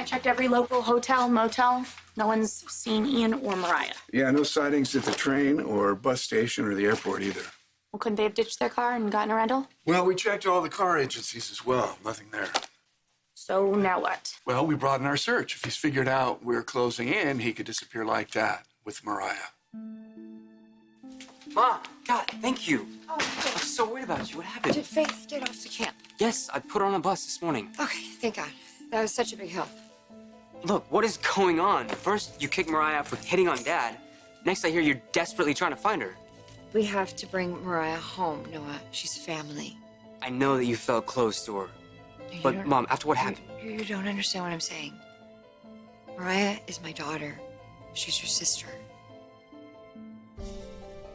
checked every local hotel, motel. No one's seen Ian or Mariah. Yeah, no sightings at the train or bus station or the airport either. Well, couldn't they have ditched their car and gotten a rental? Well, we checked all the car agencies as well. Nothing there. So now what? Well, we broaden our search. If he's figured out we're closing in, he could disappear like that with Mariah. Mom, God, thank you. Oh, I was so worried about you. What happened? did Faith get off to camp? Yes, I put her on a bus this morning. Okay, thank God. That was such a big help. Look, what is going on? First, you kick Mariah out for hitting on Dad. Next, I hear you're desperately trying to find her. We have to bring Mariah home, Noah. She's family. I know that you felt close to her. You But, don't- Mom, after what happened... You don't understand what I'm saying. Mariah is my daughter. She's your sister.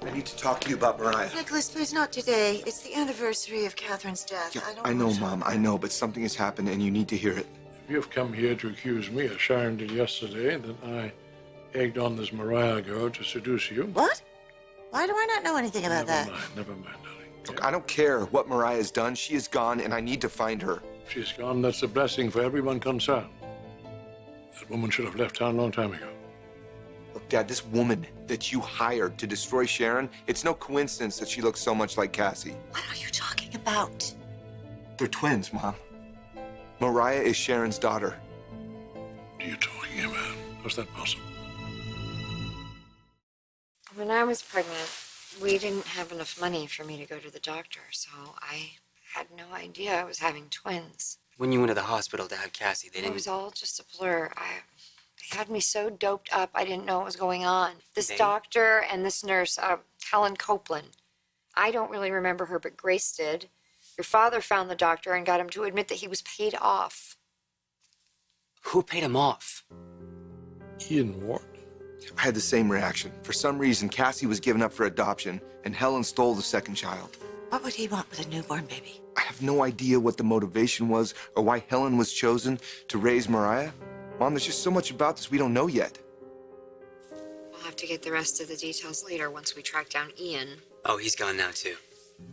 I need to talk to you about Mariah. Nicholas, please, not today. It's the anniversary of Catherine's death. Yeah, I don't I know, want to- Mom. I know, but something has happened, and you need to hear it. If you've come here to accuse me, as Sharon did yesterday, that I egged on this Mariah girl to seduce you. What? Why do I not know anything about that? Never mind, darling. Look, I don't care what Mariah has done. She is gone, and I need to find her. She's gone. That's a blessing for everyone concerned. That woman should have left town a long time ago. Look, Dad, this woman that you hired to destroy Sharon, it's no coincidence that she looks so much like Cassie. What are you talking about? They're twins, Mom. Mariah is Sharon's daughter. What are you talking about? How's that possible? When I was pregnant, we didn't have enough money for me to go to the doctor, so I had no idea I was having twins. When you went to the hospital to have Cassie, they It didn't... was all just a blur. They had me so doped up, I didn't know what was going on. This They? doctor and this nurse, Helen Copeland. I don't really remember her, but Grace did. Your father found the doctor and got him to admit that he was paid off. Who paid him off? Ian Ward? I had the same reaction. For some reason, Cassie was given up for adoption, and Helen stole the second child. What would he want with a newborn baby? I have no idea what the motivation was or why Helen was chosen to raise Mariah. Mom, there's just so much about this we don't know yet. We'll have to get the rest of the details later once we track down Ian. Oh, he's gone now, too.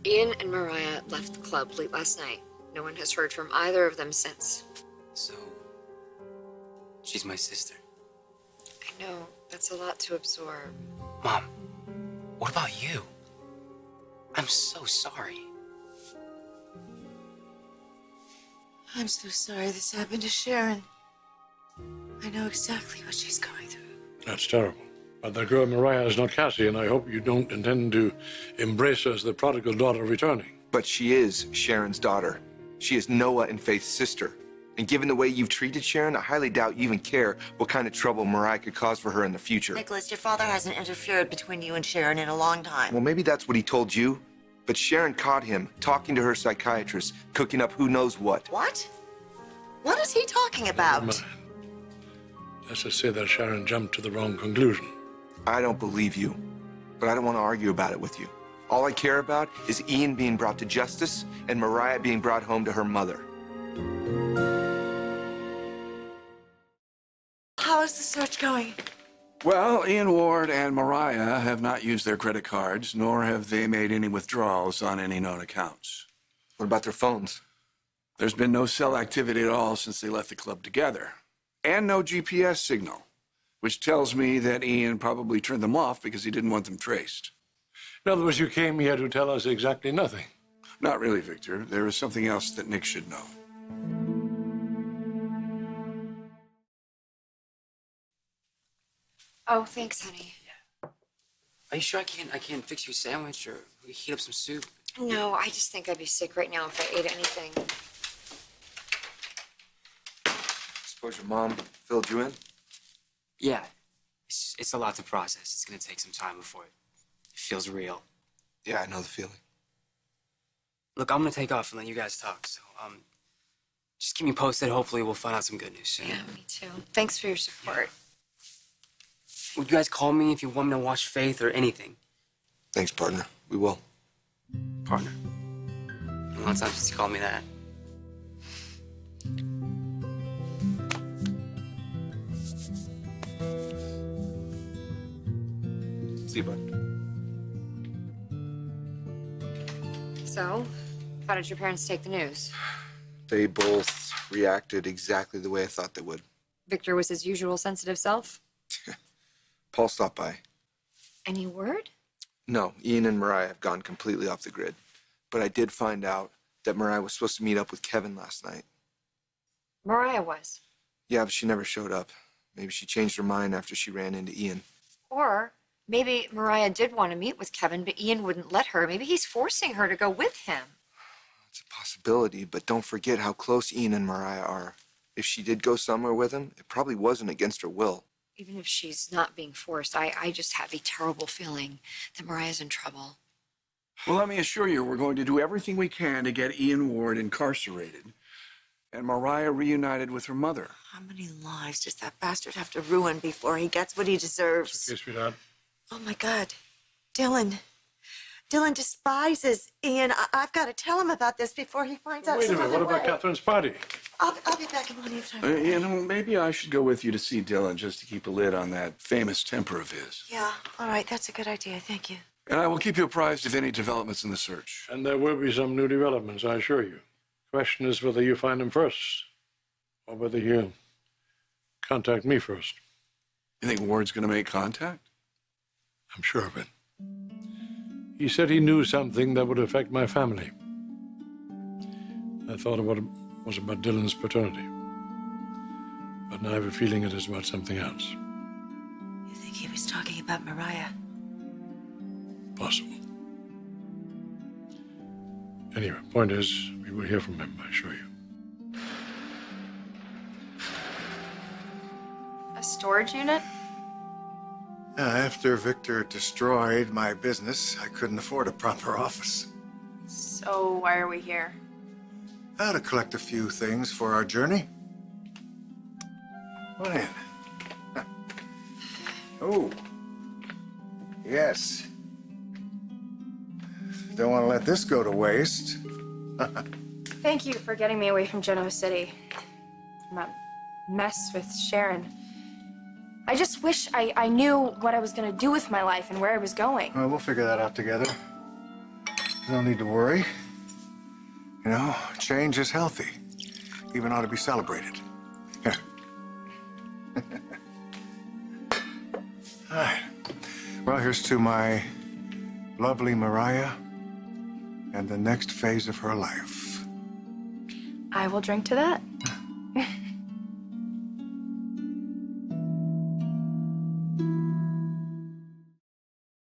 Ian and Mariah left the club late last night. No one has heard from either of them since. So... she's my sister. I know, that's a lot to absorb. Mom, what about you? I'm so sorry. I'm so sorry this happened to Sharon. I know exactly what she's going through. That's terrible. But the girl Mariah is not Cassie, and I hope you don't intend to embrace her as the prodigal daughter returning. But she is Sharon's daughter. She is Noah and Faith's sister. And given the way you've treated Sharon, I highly doubt you even care what kind of trouble Mariah could cause for her in the future. Nicholas, your father hasn't interfered between you and Sharon in a long time. Well, maybe that's what he told you. But Sharon caught him talking to her psychiatrist, cooking up who knows what. What? What is he talking about? Never mind. Let's just say that Sharon jumped to the wrong conclusion. I don't believe you, but I don't want to argue about it with you. All I care about is Ian being brought to justice and Mariah being brought home to her mother. How is the search going? Well, Ian Ward and Mariah have not used their credit cards, nor have they made any withdrawals on any known accounts. What about their phones? There's been no cell activity at all since they left the club together, and no GPS signal, which tells me that Ian probably turned them off because he didn't want them traced. In other words, you came here to tell us exactly nothing. Not really, Victor. There is something else that Nick should know. Oh, thanks, honey. Are you sure I can't fix you a sandwich or heat up some soup? No, I just think I'd be sick right now if I ate anything. Suppose your mom filled you in? Yeah. It's a lot to process. It's gonna take some time before it feels real. Yeah, I know the feeling. Look, I'm gonna take off and let you guys talk, so, just keep me posted. Hopefully we'll find out some good news soon. Yeah, me too. Thanks for your support. Would you guys call me if you want me to watch Faith or anything? Thanks, partner. We will. Partner. A long time since you called me that. See you, bud. So, how did your parents take the news? They both reacted exactly the way I thought they would. Victor was his usual sensitive self? Paul stopped by. Any word? No, Ian and Mariah have gone completely off the grid. But I did find out that Mariah was supposed to meet up with Kevin last night. Mariah was. Yeah, but she never showed up. Maybe she changed her mind after she ran into Ian. Or maybe Mariah did want to meet with Kevin, but Ian wouldn't let her. Maybe he's forcing her to go with him. It's a possibility, but don't forget how close Ian and Mariah are. If she did go somewhere with him, it probably wasn't against her will. Even if she's not being forced, I just have a terrible feeling that Mariah's in trouble. Well, let me assure you, we're going to do everything we can to get Ian Ward incarcerated and Mariah reunited with her mother. How many lives does that bastard have to ruin before he gets what he deserves? Okay, sweetheart. Oh, my God. Dylan. Dylan despises Ian. I've got to tell him about this before he finds out. Wait a some minute, other what about way. Catherine's party? I'll be back in plenty of time. Maybe I should go with you to see Dylan just to keep a lid on that famous temper of his. Yeah, all right. That's a good idea. Thank you. And I will keep you apprised of any developments in the search. And there will be some new developments, I assure you. Question is whether you find him first, or whether you contact me first. You think Ward's going to make contact? I'm sure of it. He said he knew something that would affect my family. I thought it was about Dylan's paternity. But now I have a feeling it is about something else. You think he was talking about Mariah? Possible. Anyway, point is, we will hear from him, I assure you. A storage unit? After Victor destroyed my business, I couldn't afford a proper office. So why are we here? To collect a few things for our journey. Come on in. Oh. Yes. Don't want to let this go to waste. Thank you for getting me away from Genoa City. From that mess with Sharon. I just wish I knew what I was going to do with my life and where I was going. Well, we'll figure that out together. No need to worry. You know, change is healthy. Even ought to be celebrated. Here. All right. Well, here's to my lovely Mariah and the next phase of her life. I will drink to that.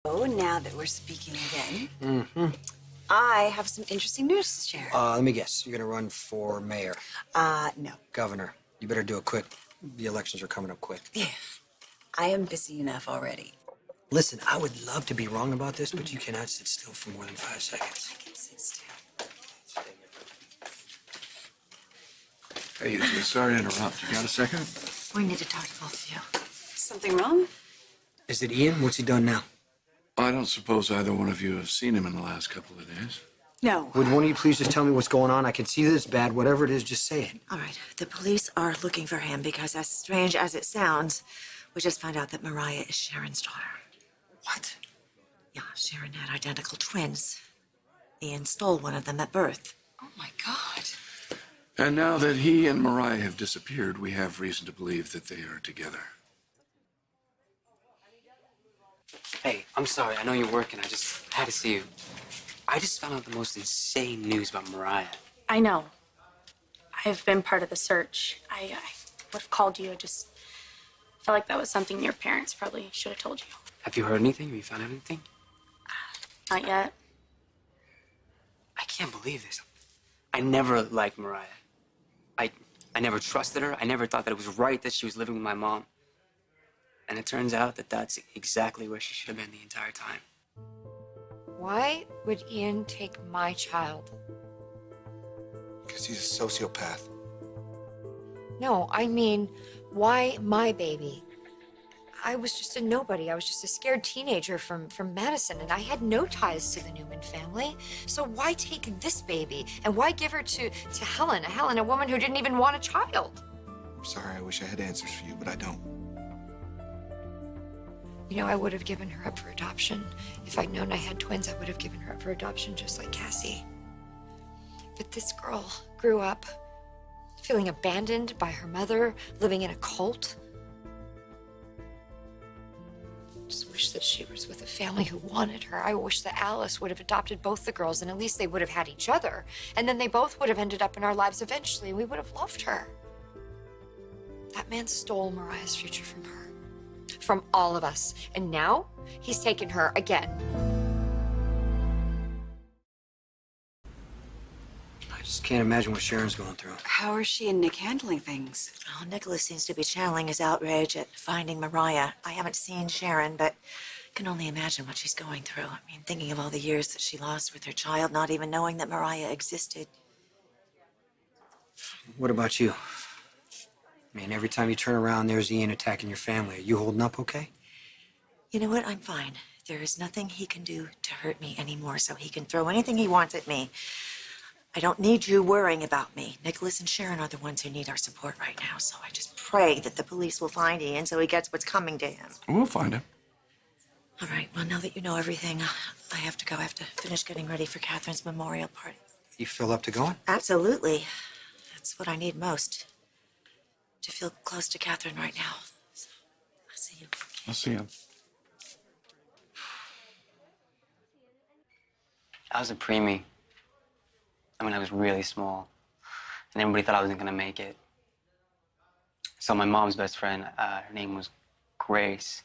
Oh, now that we're speaking again, I have some interesting news to share. Let me guess. You're gonna run for mayor, No. governor. You better do it quick. The elections are coming up quick. Yeah, I am busy enough already. Listen, I would love to be wrong about this, but you cannot sit still for more than 5 seconds. I can sit still. Hey, sorry to interrupt. You got a second? We need to talk to both of you. Something wrong? Is it Ian? What's he done now? I don't suppose either one of you have seen him in the last couple of days. No. Would one of you please just tell me what's going on? I can see that it's bad. Whatever it is, just say it. All right. The police are looking for him because, as strange as it sounds, we just found out that Mariah is Sharon's daughter. What? Yeah, Sharon had identical twins. Ian stole one of them at birth. Oh, my God. And now that he and Mariah have disappeared, we have reason to believe that they are together. Hey, I'm sorry. I know you're working. I just had to see you. I just found out the most insane news about Mariah. I know. I've been part of the search. I would have called you. I just felt like that was something your parents probably should have told you. Have you heard anything? Have you found out anything? Not yet. I can't believe this. I never liked Mariah. I never trusted her. I never thought that it was right that she was living with my mom. And it turns out that that's exactly where she should have been the entire time. Why would Ian take my child? Because he's a sociopath. No, I mean, why my baby? I was just a nobody. I was just a scared teenager from Madison, and I had no ties to the Newman family. So why take this baby? And why give her to Helen, a woman who didn't even want a child? I'm sorry, I wish I had answers for you, but I don't. You know, I would have given her up for adoption. If I'd known I had twins, I would have given her up for adoption just like Cassie. But this girl grew up. feeling abandoned by her mother, living in a cult. Just wish that she was with a family who wanted her. I wish that Alice would have adopted both the girls, and at least they would have had each other. And then they both would have ended up in our lives eventually, and we would have loved her. That man stole Mariah's future from her. From all of us. And now he's taken her again. I just can't imagine what Sharon's going through. How are she and Nick handling things? Oh, Nicholas seems to be channeling his outrage at finding Mariah. I haven't seen Sharon, but can only imagine what she's going through. I mean, thinking of all the years that she lost with her child, not even knowing that Mariah existed. What about you? I mean, every time you turn around, there's Ian attacking your family. Are you holding up okay? You know what? I'm fine. There is nothing he can do to hurt me anymore, so he can throw anything he wants at me. I don't need you worrying about me. Nicholas and Sharon are the ones who need our support right now, so I just pray that the police will find Ian so he gets what's coming to him. We'll find him. All right, well, now that you know everything, I have to go. I have to finish getting ready for Catherine's memorial party. You feel up to going? Absolutely. That's what I need most. To feel close to Catherine right now. So, I'll see you. I'll see him. I was a preemie. I mean, I was really small. And everybody thought I wasn't gonna make it. So my mom's best friend, her name was Grace,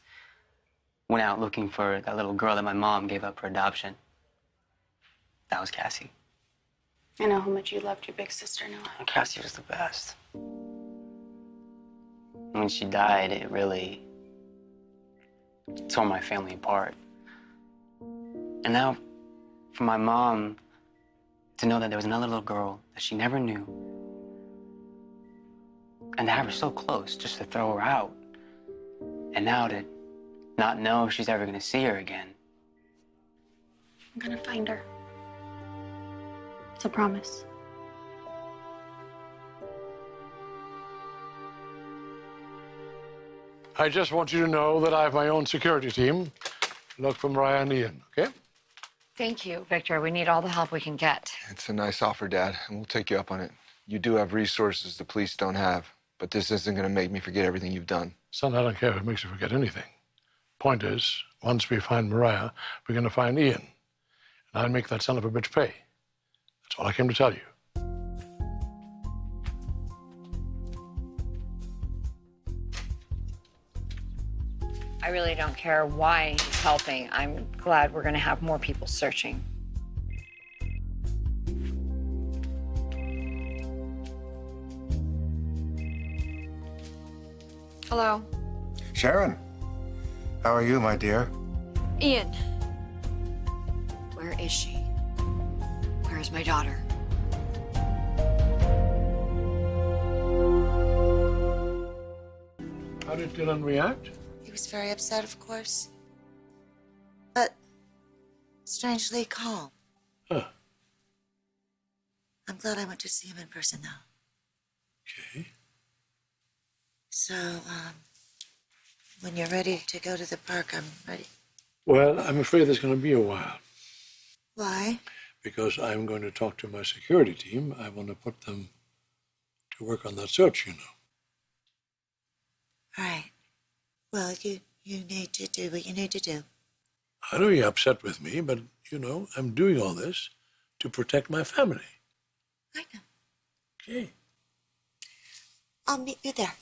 went out looking for that little girl that my mom gave up for adoption. That was Cassie. I know how much you loved your big sister, Noah. Cassie was the best. When she died, it really tore my family apart. And now, for my mom to know that there was another little girl that she never knew, and to have her so close just to throw her out, and now to not know if she's ever gonna see her again. I'm gonna find her. It's a promise. I just want you to know that I have my own security team. Look for Mariah and Ian, okay? Thank you, Victor. We need all the help we can get. It's a nice offer, Dad, and we'll take you up on it. You do have resources the police don't have, but this isn't going to make me forget everything you've done. Son, I don't care if it makes you forget anything. Point is, once we find Mariah, we're going to find Ian. And I'll make that son of a bitch pay. That's all I came to tell you. I really don't care why he's helping. I'm glad we're gonna have more people searching. Hello. Sharon, how are you, my dear? Ian. Where is she? Where is my daughter? How did Dylan react? He was very upset, of course. But strangely calm. Huh. I'm glad I went to see him in person, though. Okay. So, when you're ready to go to the park, I'm ready. Well, I'm afraid there's going to be a while. Why? Because I'm going to talk to my security team. I want to put them to work on that search, you know. All right. Well, you need to do what you need to do. I know you're upset with me, but, you know, I'm doing all this to protect my family. I know. Okay. I'll meet you there.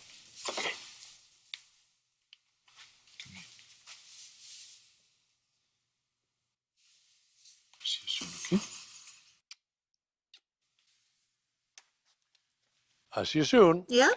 Okay. See you soon, okay? I'll see you soon. Yeah?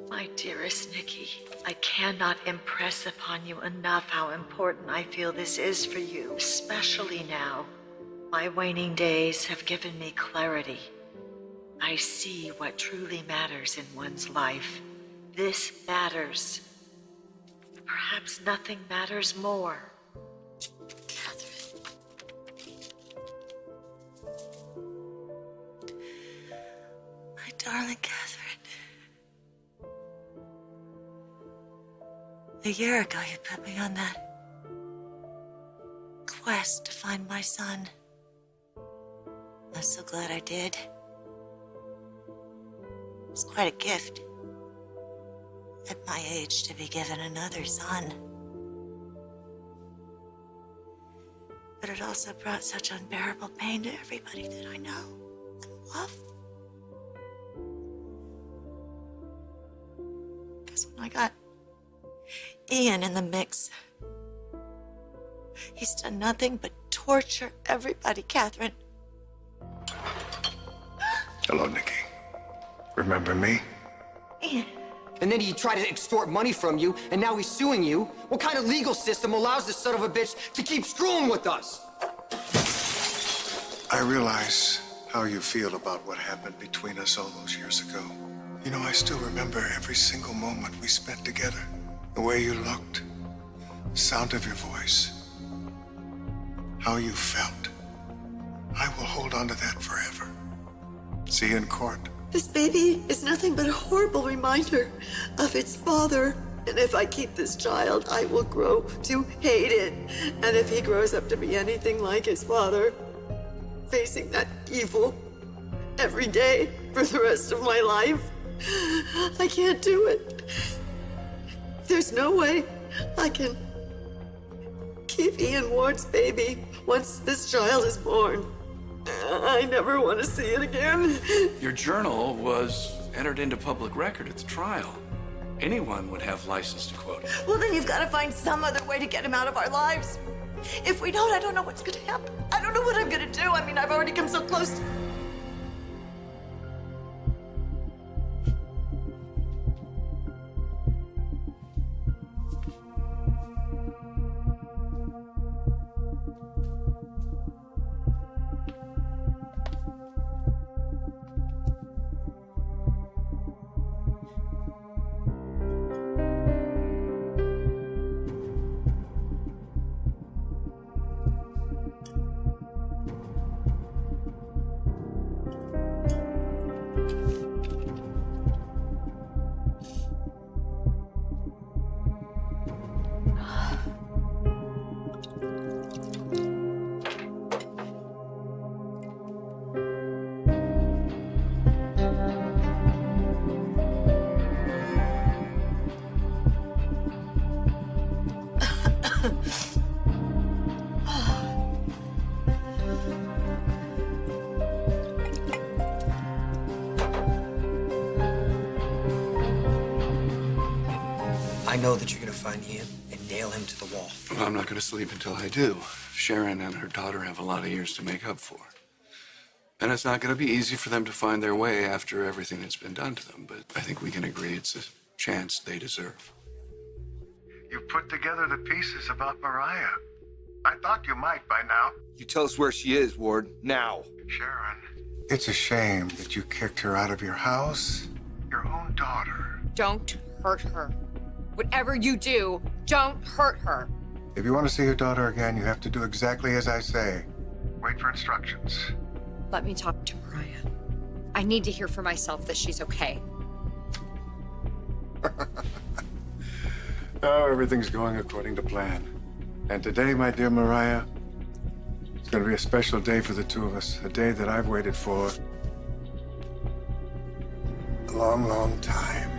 My dearest Nikki, I cannot impress upon you enough how important I feel this is for you, especially now. My waning days have given me clarity. I see what truly matters in one's life. This matters. perhaps nothing matters more. Catherine. My darling Catherine. A year ago, you put me on that quest to find my son. I'm so glad I did. It's quite a gift at my age to be given another son. But it also brought such unbearable pain to everybody that I know and love. Because when I got Ian in the mix, he's done nothing but torture everybody, Catherine. Hello, Nikki. Remember me? Ian. And then he tried to extort money from you, and now he's suing you. What kind of legal system allows this son of a bitch to keep screwing with us? I realize how you feel about what happened between us all those years ago. You know, I still remember every single moment we spent together. The way you looked, the sound of your voice, how you felt. I will hold on to that forever. See you in court. This baby is nothing but a horrible reminder of its father. And if I keep this child, I will grow to hate it. And if he grows up to be anything like his father, facing that evil every day for the rest of my life, I can't do it. There's no way I can keep Ian Ward's baby once this child is born. I never want to see it again. Your journal was entered into public record at the trial. Anyone would have license to quote it. Well, then you've got to find some other way to get him out of our lives. If we don't, I don't know what's going to happen. I don't know what I'm going to do. I mean, I've already come so close. I know that you're gonna find Ian and nail him to the wall. Well, I'm not going to sleep until I do. Sharon and her daughter have a lot of years to make up for. And it's not going to be easy for them to find their way after everything that's been done to them, but I think we can agree it's a chance they deserve. You put together the pieces about Mariah. I thought you might by now. You tell us where she is, Ward, now. Sharon, it's a shame that you kicked her out of your house. Your own daughter. Don't hurt her. Whatever you do, don't hurt her. If you want to see your daughter again, you have to do exactly as I say. Wait for instructions. Let me talk to Mariah. I need to hear for myself that she's okay. Oh, everything's going according to plan. And today, my dear Mariah, it's going to be a special day for the two of us. A day that I've waited for a long, long time.